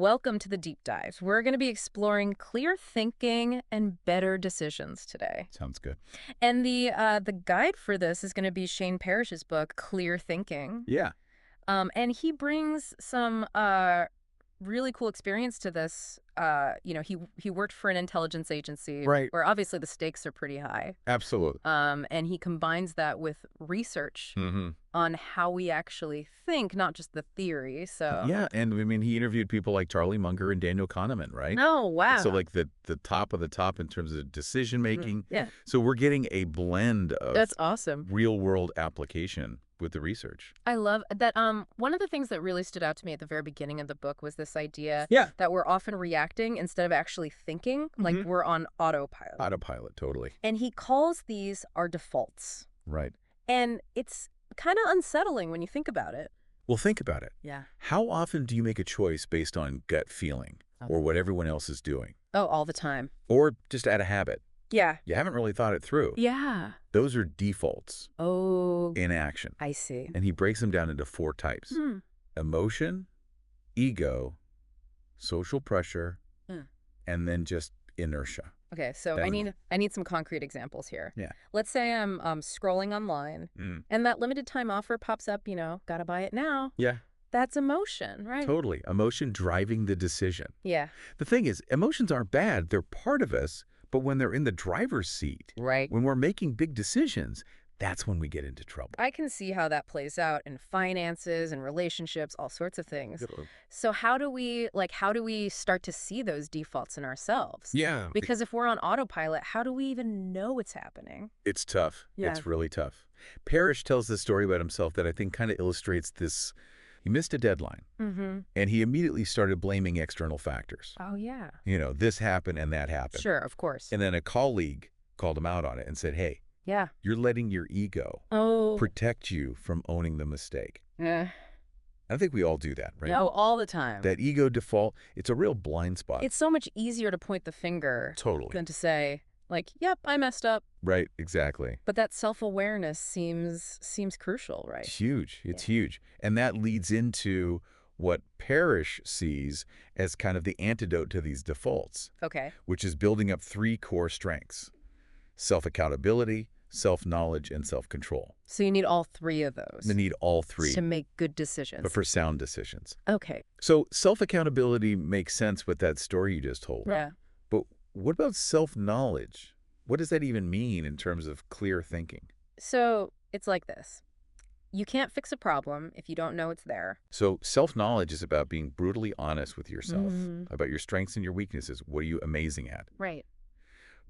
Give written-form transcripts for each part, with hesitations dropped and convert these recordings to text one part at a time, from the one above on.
Welcome to the deep dive. We're going to be exploring clear thinking and better decisions today. Sounds good. And the guide for this is going to be Shane Parrish's book, Clear Thinking. Yeah. And he brings some really cool experience to this. He worked for an intelligence agency, Right. where obviously the stakes are pretty high. Absolutely. And he combines that with research on how we actually think, not just the theory. So Yeah, and I mean, he interviewed people like Charlie Munger and Daniel Kahneman, right? no, wow. So like the top of the top in terms of decision making. Yeah, So we're getting a blend of that's awesome. real world application with the research. I love that. One of the things that really stood out to me at the very beginning of the book was this idea Yeah. that we're often reacting instead of actually thinking, like we're on autopilot. Autopilot, totally. And he calls these our defaults. Right. And it's kind of unsettling when you think about it. Well, think about it. Yeah. How often do you make a choice based on gut feeling or what everyone else is doing? Oh, all the time. Or just out of habit? Yeah. You haven't really thought it through. Yeah. Those are defaults Oh, in action. I see. And he breaks them down into 4 types. Emotion, ego, social pressure, and then just inertia. Okay, so That- I need some concrete examples here. Yeah. Let's say I'm scrolling online and that limited time offer pops up, gotta buy it now. Yeah, That's emotion, right? totally. Emotion driving the decision. Yeah. The thing is, emotions aren't bad. They're part of us, but when they're in the driver's seat, Right. when we're making big decisions, that's when we get into trouble. I can see how that plays out in finances and relationships, all sorts of things. So how do we start to see those defaults in ourselves? Yeah. Because if we're on autopilot, how do we even know it's happening? It's tough. Yeah. It's really tough. Parrish tells this story about himself that I think kind of illustrates this. He missed a deadline, and he immediately started blaming external factors. Oh, yeah. This happened and that happened. Sure, of course. And then a colleague called him out on it and said, hey, Yeah. you're letting your ego protect you from owning the mistake. I think we all do that, right? No, all the time. That ego default, it's a real blind spot. It's so much easier to point the finger Totally. than to say, like, yep, I messed up. Right, exactly. But that self-awareness seems crucial, right? It's huge. It's huge. And that leads into what Parrish sees as kind of the antidote to these defaults, Okay. which is building up 3 core strengths: self-accountability, self-knowledge, and self-control. So you need all 3 of those You need all 3, to make good decisions. but for sound decisions. Okay. So self-accountability makes sense with that story you just told. Yeah. But what about self-knowledge? What does that even mean in terms of clear thinking? So it's like this. You can't fix a problem if you don't know it's there. So self-knowledge is about being brutally honest with yourself, about your strengths and your weaknesses. What are you amazing at? Right.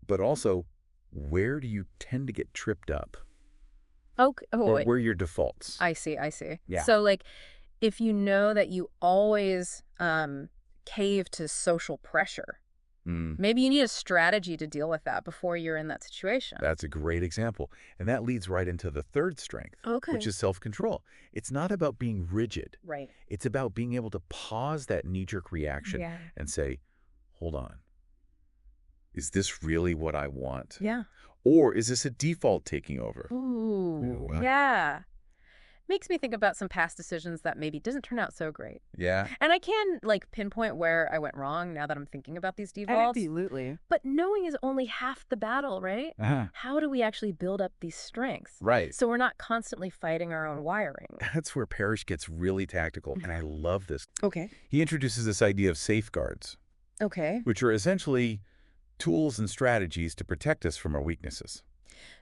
But also, where do you tend to get tripped up? Okay. Or where are your defaults? I see. Yeah. So, like, if you know that you always cave to social pressure, maybe you need a strategy to deal with that before you're in that situation. That's a great example. And that leads right into the 3rd strength, Okay. which is self-control. It's not about being rigid. Right. It's about being able to pause that knee-jerk reaction and say, hold on. Is this really what I want? Yeah. Or is this a default taking over? Ooh. Ooh, Yeah. Makes me think about some past decisions that maybe didn't turn out so great. Yeah. And I can, like, pinpoint where I went wrong now that I'm thinking about these defaults. Absolutely. But knowing is only half the battle, right? How do we actually build up these strengths? Right. So we're not constantly fighting our own wiring. That's where Parrish gets really tactical, and I love this. Okay. He introduces this idea of safeguards, Okay. which are essentially tools and strategies to protect us from our weaknesses.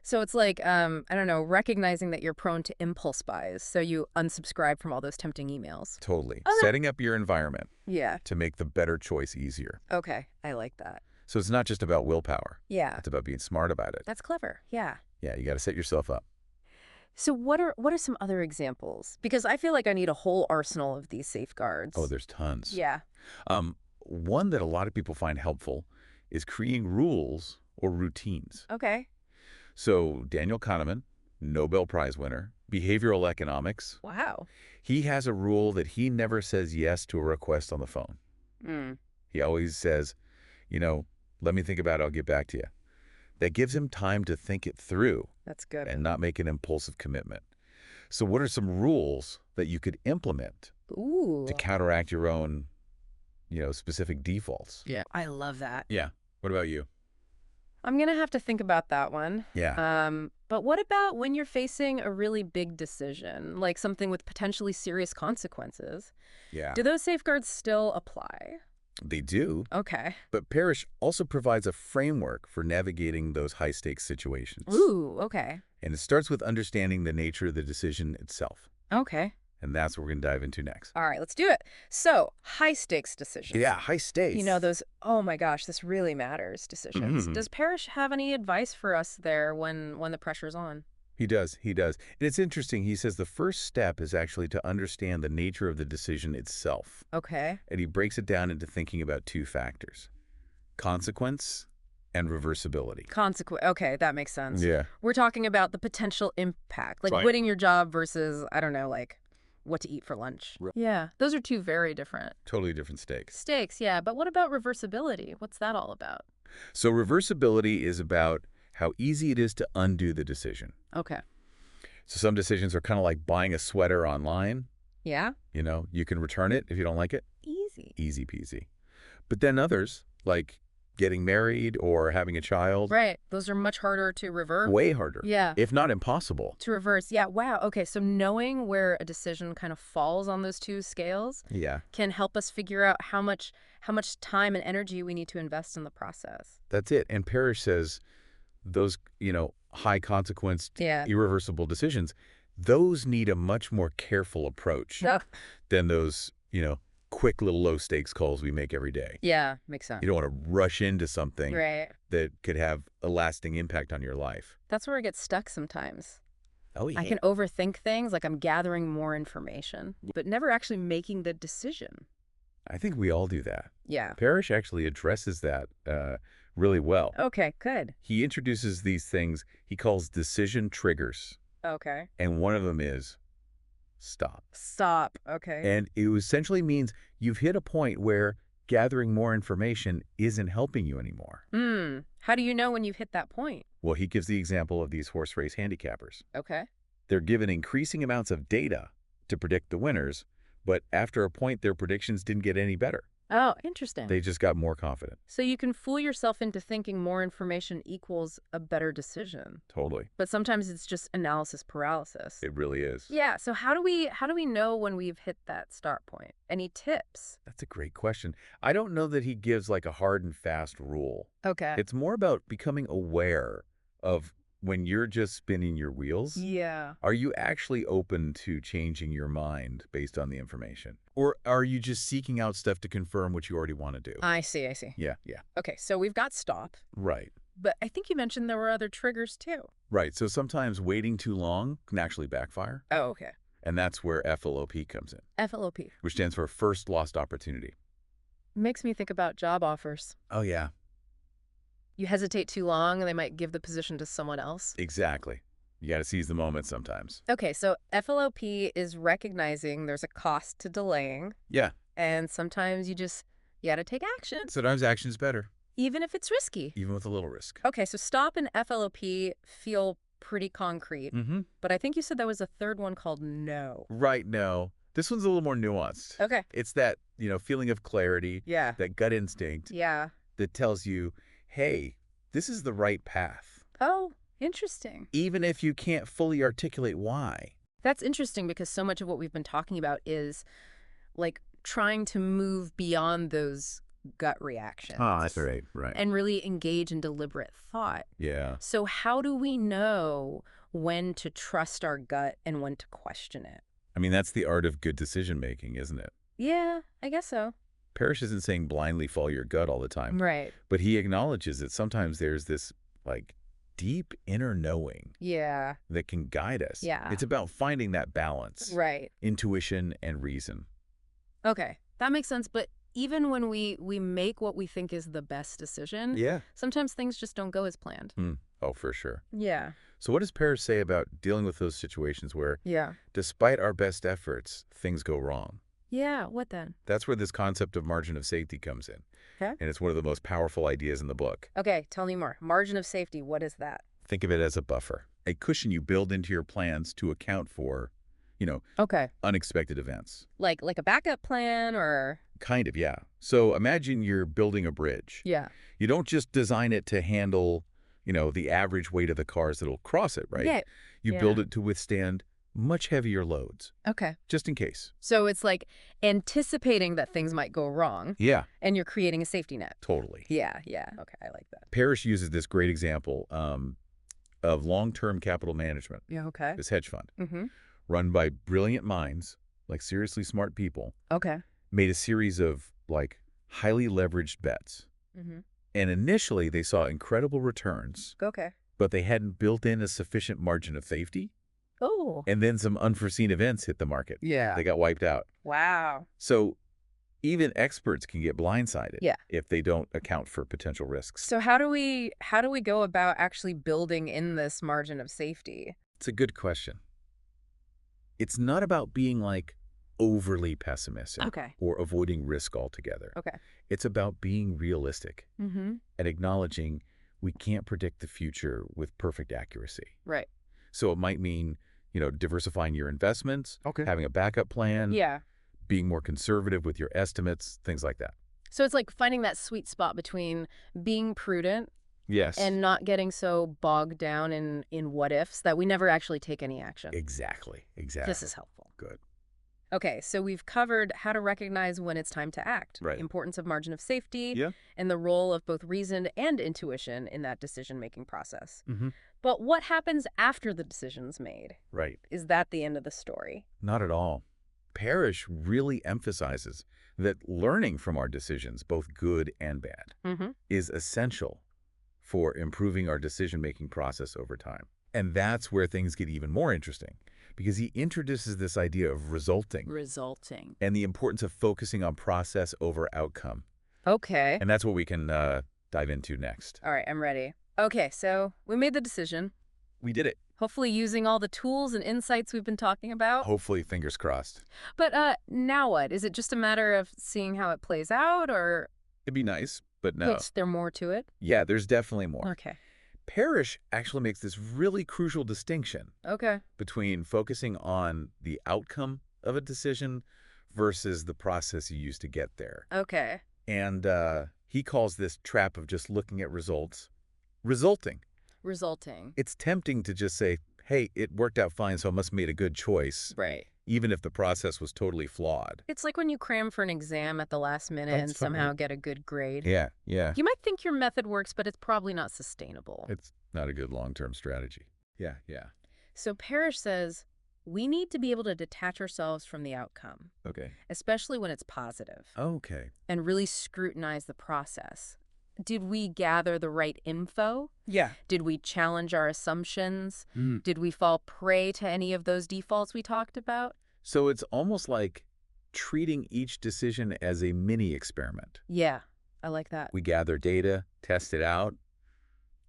So it's like, I don't know, recognizing that you're prone to impulse buys. So you unsubscribe from all those tempting emails. Totally. Okay. Setting up your environment Yeah. to make the better choice easier. Okay. I like that. So it's not just about willpower. Yeah. It's about being smart about it. That's clever. Yeah. Yeah, you got to set yourself up. So what are some other examples? Because I feel like I need a whole arsenal of these safeguards. Oh, there's tons. Yeah. One that a lot of people find helpful is creating rules or routines. Okay. So Daniel Kahneman, Nobel Prize winner, behavioral economics, Wow. he has a rule that he never says yes to a request on the phone. He always says, let me think about it, I'll get back to you. That gives him time to think it through That's good. and not make an impulsive commitment. So what are some rules that you could implement Ooh. to counteract your own specific defaults. Yeah. I love that. Yeah. What about you? I'm going to have to think about that one. Yeah. But what about when you're facing a really big decision, like something with potentially serious consequences? Yeah. Do those safeguards still apply? They do. Okay. But Parrish also provides a framework for navigating those high-stakes situations. Ooh, okay. And it starts with understanding the nature of the decision itself. Okay. And that's what we're going to dive into next. All right, let's do it. So, high-stakes decisions. Yeah, high stakes. Those, oh my gosh, this really matters decisions. Does Parrish have any advice for us there when the pressure's on? He does. He does. And it's interesting. He says the first step is actually to understand the nature of the decision itself. Okay. And he breaks it down into thinking about two factors: consequence and reversibility. Okay, that makes sense. Yeah. We're talking about the potential impact, like Right. quitting your job versus, I don't know, like what to eat for lunch. Right. Yeah, those are two very different Totally different stakes. stakes. Yeah, but what about reversibility? What's that all about? So reversibility is about how easy it is to undo the decision. Okay. So some decisions are kind of like buying a sweater online. Yeah? You can return it if you don't like it. Easy. Easy peasy. But then others, like getting married or having a child, Right. Those are much harder to reverse. way harder. Yeah. If not impossible. To reverse. Yeah, wow. Okay, so knowing where a decision kind of falls on those two scales Yeah, can help us figure out how much time and energy we need to invest in the process. that's it. And Parrish says those, high consequence, Yeah. irreversible decisions, those need a much more careful approach Oh. than those, quick little low stakes calls we make every day. Yeah, makes sense. You don't want to rush into something Right. that could have a lasting impact on your life. That's where I get stuck sometimes. Oh, yeah. I can overthink things like I'm gathering more information, but never actually making the decision. I think we all do that. Yeah. Parrish actually addresses that really well. Okay, good. He introduces these things he calls decision triggers, Okay. and one of them is stop. Stop. Okay. And it essentially means you've hit a point where gathering more information isn't helping you anymore. How do you know when you've hit that point? Well, he gives the example of these horse race handicappers. Okay. They're given increasing amounts of data to predict the winners, but after a point, their predictions didn't get any better. Oh, interesting. They just got more confident. So you can fool yourself into thinking more information equals a better decision. Totally. But sometimes it's just analysis paralysis. It really is. Yeah, so how do we know when we've hit that start point? Any tips? That's a great question. I don't know that he gives like a hard and fast rule. Okay. It's more about becoming aware of when you're just spinning your wheels. Yeah. Are you actually open to changing your mind based on the information? Or are you just seeking out stuff to confirm what you already want to do? I see. Yeah. Okay, so we've got stop, Right. but I think you mentioned there were other triggers too. Right. So sometimes waiting too long can actually backfire. Oh, okay. And that's where FLOP comes in, FLOP. which stands for first lost opportunity. Makes me think about job offers. Oh, yeah. You hesitate too long and they might give the position to someone else. Exactly. You got to seize the moment sometimes. Okay, so FLOP is recognizing there's a cost to delaying, Yeah. and sometimes you got to take action, Sometimes action's better, even if it's risky. even with a little risk. Okay, so stop and FLOP feel pretty concrete, Mm-hmm. but I think you said there was a third one called no. Right, no. This one's a little more nuanced. Okay. It's that, feeling of clarity, Yeah. that gut instinct Yeah. that tells you, hey, this is the right path, Oh, interesting. even if you can't fully articulate why. That's interesting because so much of what we've been talking about is like trying to move beyond those gut reactions. Right. And really engage in deliberate thought. Yeah. So how do we know when to trust our gut and when to question it? I mean, that's the art of good decision-making, isn't it? Yeah, I guess so. Parrish isn't saying blindly follow your gut all the time, Right. but he acknowledges that sometimes there's this, deep inner knowing Yeah. that can guide us. Yeah. It's about finding that balance, Right. intuition and reason. Okay. That makes sense. But even when we make what we think is the best decision, Yeah. sometimes things just don't go as planned. Oh, for sure. Yeah. So what does Parrish say about dealing with those situations where, Yeah. despite our best efforts, things go wrong? Yeah. What then? That's where this concept of margin of safety comes in. Okay. And it's one of the most powerful ideas in the book. Okay. Tell me more. Margin of safety. What is that? Think of it as a buffer, a cushion you build into your plans to account for, Okay. unexpected events. Like a backup plan or? Kind of, yeah. So imagine you're building a bridge. Yeah. You don't just design it to handle, the average weight of the cars that'll cross it, right? Yeah. You Yeah. build it to withstand much heavier loads, Okay. just in case. So it's like anticipating that things might go wrong, Yeah, and you're creating a safety net. totally. Yeah, yeah. Okay, I like that. Parrish uses this great example of long-term capital management, Yeah, okay. this hedge fund, Mm-hmm. run by brilliant minds, like seriously smart people, Okay. made a series of, like, highly leveraged bets. Mm-hmm. And initially, they saw incredible returns, Okay. but they hadn't built in a sufficient margin of safety. Oh. And then some unforeseen events hit the market. Yeah. They got wiped out. Wow. So even experts can get blindsided Yeah. if they don't account for potential risks. So how do we go about actually building in this margin of safety? It's a good question. It's not about being, like, overly pessimistic Okay. or avoiding risk altogether. Okay. It's about being realistic Mm-hmm. and acknowledging we can't predict the future with perfect accuracy. Right. So it might mean, diversifying your investments, having a backup plan, Yeah. being more conservative with your estimates, things like that. So it's like finding that sweet spot between being prudent Yes. and not getting so bogged down in what ifs that we never actually take any action. Exactly. This is helpful. Good. Okay, so we've covered how to recognize when it's time to act, Right. importance of margin of safety, Yeah. and the role of both reason and intuition in that decision-making process. Mm-hmm. But what happens after the decision's made? Right. Is that the end of the story? Not at all. Parrish really emphasizes that learning from our decisions, both good and bad, Mm-hmm. is essential for improving our decision-making process over time. And that's where things get even more interesting, because he introduces this idea of resulting and the importance of focusing on process over outcome. Okay. And that's what we can dive into next. All right, I'm ready. Okay, so we made the decision, We did it. hopefully using all the tools and insights we've been talking about. Hopefully, fingers crossed. But now what? Is it just a matter of seeing how it plays out, or It'd be nice, but no. is there more to it? Yeah, there's definitely more. Okay. Parrish actually makes this really crucial distinction Okay. between focusing on the outcome of a decision versus the process you use to get there. Okay. And he calls this trap of just looking at results resulting. Resulting. It's tempting to just say, hey, it worked out fine, so I must have made a good choice, Right. even if the process was totally flawed. It's like when you cram for an exam at the last minute and That's somehow right. get a good grade. Yeah. You might think your method works, but it's probably not sustainable. It's not a good long-term strategy. Yeah. So Parrish says we need to be able to detach ourselves from the outcome, Okay. especially when it's positive, Okay. and really scrutinize the process. Did we gather the right info? Yeah. Did we challenge our assumptions? Mm. Did we fall prey to any of those defaults we talked about? So it's almost like treating each decision as a mini experiment. Yeah, I like that. We gather data, test it out,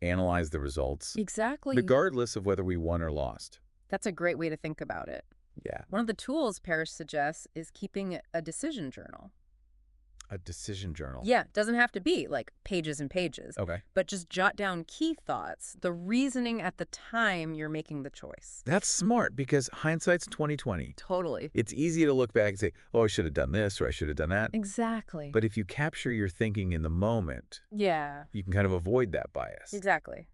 analyze the results, Exactly. regardless of whether we won or lost. That's a great way to think about it. Yeah. One of the tools Parrish suggests is keeping a decision journal. A decision journal. Yeah, it doesn't have to be like pages and pages, Okay. but just jot down key thoughts, the reasoning at the time you're making the choice. That's smart because hindsight's 20/20. Totally. It's easy to look back and say, oh, I should have done this or I should have done that. Exactly. But if you capture your thinking in the moment, yeah, you can kind of avoid that bias. exactly.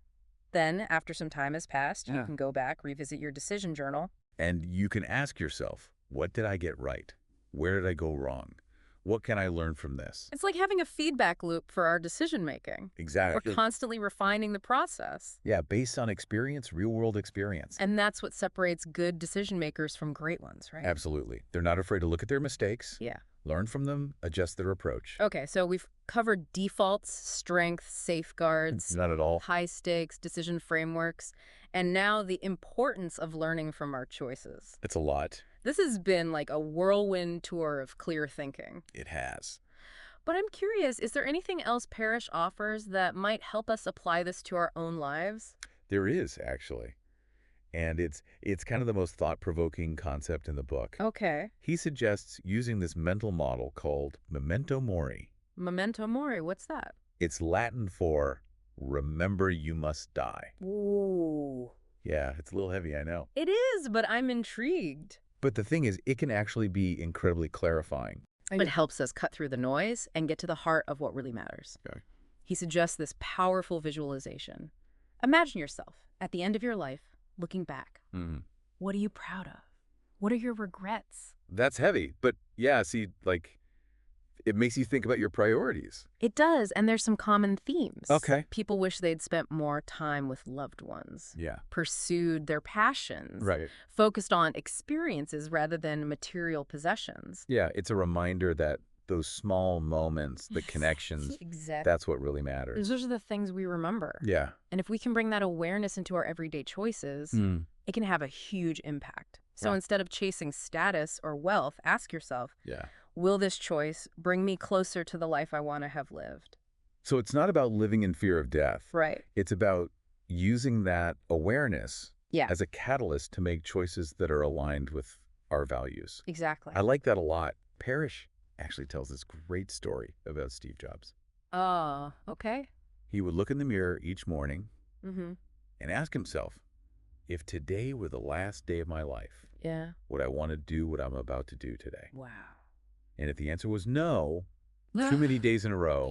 Then, after some time has passed, you Yeah. can go back, revisit your decision journal. And you can ask yourself, what did I get right? Where did I go wrong? What can I learn from this? It's like having a feedback loop for our decision making. Exactly. We're constantly refining the process. Yeah, based on experience, real-world experience. And that's what separates good decision makers from great ones, right? Absolutely. They're not afraid to look at their mistakes, Yeah. learn from them, adjust their approach. Okay, so we've covered defaults, strengths, safeguards, Not at all. high stakes, decision frameworks, and now the importance of learning from our choices. It's a lot. This has been like a whirlwind tour of clear thinking. It has. But I'm curious, is there anything else Parrish offers that might help us apply this to our own lives? There is, actually. And it's kind of the most thought-provoking concept in the book. Okay. He suggests using this mental model called memento mori. Memento mori, what's that? It's Latin for remember you must die. Ooh. Yeah, it's a little heavy, I know. It is, but I'm intrigued. But the thing is, it can actually be incredibly clarifying. It helps us cut through the noise and get to the heart of what really matters. Okay. He suggests this powerful visualization. Imagine yourself at the end of your life, looking back. What are you proud of? What are your regrets? That's heavy, but yeah, see, like, it makes you think about your priorities. It does, and there's some common themes. Okay. People wish they'd spent more time with loved ones. Yeah. Pursued their passions. Right. Focused on experiences rather than material possessions. Yeah, it's a reminder that those small moments, the connections, Exactly. that's what really matters. Those are the things we remember. Yeah. And if we can bring that awareness into our everyday choices, it can have a huge impact. So instead of chasing status or wealth, ask yourself, will this choice bring me closer to the life I want to have lived? So it's not about living in fear of death. Right. It's about using that awareness Yeah. as a catalyst to make choices that are aligned with our values. Exactly. I like that a lot. Parrish actually tells this great story about Steve Jobs. Oh, okay. He would look in the mirror each morning and ask himself, if today were the last day of my life, would I want to do what I'm about to do today? Wow. And if the answer was no, too many days in a row,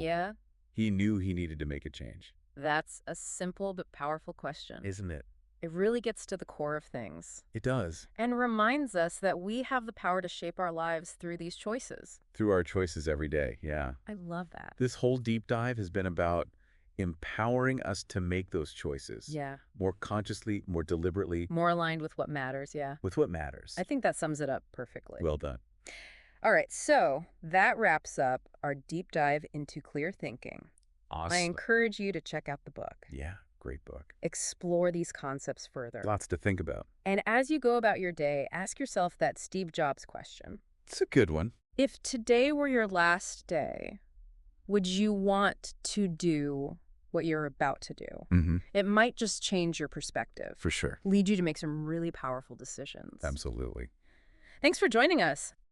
he knew he needed to make a change. That's a simple but powerful question. Isn't it? It really gets to the core of things. It does. And reminds us that we have the power to shape our lives through these choices. Through our choices every day, yeah. I love that. This whole deep dive has been about empowering us to make those choices. Yeah. More consciously, more deliberately. More aligned with what matters, With what matters. I think that sums it up perfectly. Well done. All right, so that wraps up our deep dive into clear thinking. Awesome. I encourage you to check out the book. Yeah, great book. Explore these concepts further. Lots to think about. And as you go about your day, ask yourself that Steve Jobs question. It's a good one. If today were your last day, would you want to do what you're about to do? It might just change your perspective. For sure. Lead you to make some really powerful decisions. Absolutely. Thanks for joining us.